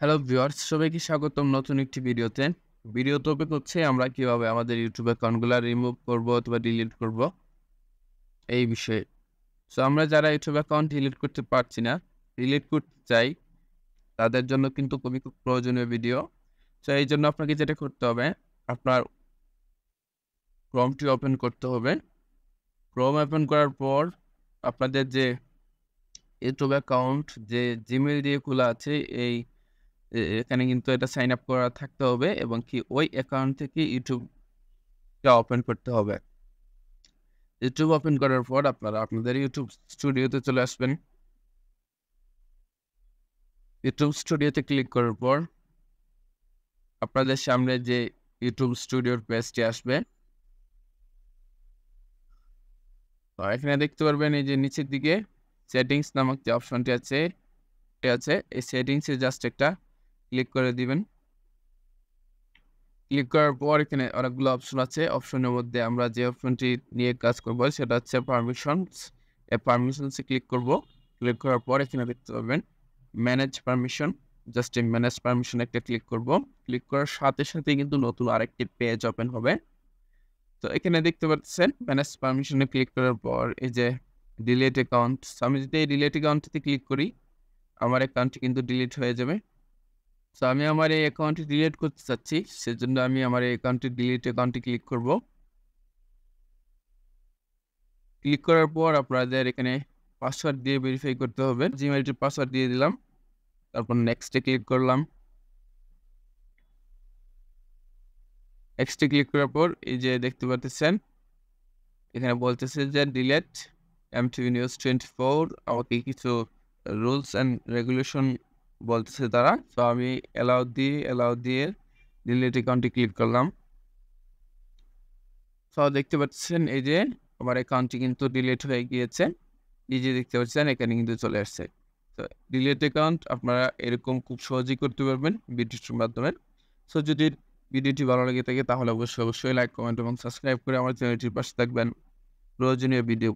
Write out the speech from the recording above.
Hello viewers, সবাইকে স্বাগতম নতুন একটি ভিডিওতে। ভিডিও টপিক হচ্ছে আমরা কিভাবে আমাদের ইউটিউব অ্যাকাউন্টগুলা রিমুভ করব অথবা ডিলিট করব এই বিষয়ে। সো আমরা যারা ইউটিউব অ্যাকাউন্ট ডিলিট করতে পারছি না, ডিলিট করতে চাই, তাদের জন্য কিন্তু খুবই খুব প্রয়োজনীয় ভিডিও। সো এই জন্য আপনাকে যেটা করতে হবে, আপনার ক্রোমটি ওপেন করতে হবে। ক্রোম ওপেন করার পর আপনাদের যে ইউটিউব অ্যাকাউন্ট যে জিমেইল দিয়ে খোলা আছে এখানে কিন্তু এটা সাইন আপ করা থাকতে হবে এবং কি ওই অ্যাকাউন্ট থেকে ইউটিউবটা ওপেন করতে হবে। ইউটিউব ওপেন করার পর আপনারা আপনাদের ইউটিউব স্টুডিওতে চলে আসবেন। ইউটিউব স্টুডিওতে ক্লিক করার পর আপনাদের সামনে যে ইউটিউব স্টুডিওর পেজটি আসবে, তো এখানে দেখতে পারবেন এই যে নিচের দিকে সেটিংস নামক যে অপশনটি আছে এই সেটিংসে জাস্ট একটা ক্লিক করে দিবেন। ক্লিক করার পর এখানে অনেকগুলো অপশন আছে। অপশনের মধ্যে আমরা যে অপশনটি নিয়ে কাজ করব সেটা হচ্ছে পারমিশনস। এই পারমিশনসে ক্লিক করব। ক্লিক করার পর এখানে দেখতে পাবেন ম্যানেজ পারমিশন। জাস্ট এই ম্যানেজ পারমিশন একটা ক্লিক করব। ক্লিক করার সাথে সাথে কিন্তু নতুন আরেকটি পেজ ওপেন হবে। তো এখানে দেখতে পাচ্ছেন ম্যানেজ পারমিশনে ক্লিক করার পর এই যে ডিলিট অ্যাকাউন্ট। আমি যদি এই ডিলিট অ্যাকাউন্টটিতে ক্লিক করি, আমার অ্যাকাউন্টটি কিন্তু ডিলিট হয়ে যাবে। সো আমি আমার এই অ্যাকাউন্টটি ডিলিট করতে চাচ্ছি। সেজন্য আমি আমার এই ডিলিট অ্যাকাউন্টে ক্লিক করব। ক্লিক করার পর আপনাদের এখানে পাসওয়ার্ড দিয়ে ভেরিফাই করতে হবে। জিমেইলটির পাসওয়ার্ড দিয়ে দিলাম। তারপর নেক্সটে ক্লিক করলাম। নেক্সটে ক্লিক করার পর এই যে দেখতে পাচ্ছেন এখানে বলতেছে যে ডিলিট এমটিভি নিউজ 24 আমাকে কিছু রুলস অ্যান্ড রেগুলেশন বলতেছে তারা। তো আমি অ্যালাউ দিয়ে ডিলিট অ্যাকাউন্টে ক্লিক করলাম। সো দেখতে পাচ্ছেন এই যে আমার অ্যাকাউন্টটি কিন্তু ডিলিট হয়ে গিয়েছে। এই যে দেখতে পাচ্ছেন এখানে কিন্তু চলে আসছে। তো ডিলিট অ্যাকাউন্ট আপনারা এরকম খুব সহজেই করতে পারবেন ভিডিওটির মাধ্যমে। সো যদি ভিডিওটি ভালো লেগে থাকে তাহলে অবশ্যই লাইক, কমেন্ট এবং সাবস্ক্রাইব করে আমার চ্যানেলটির পাশে থাকবেন প্রয়োজনীয় ভিডিও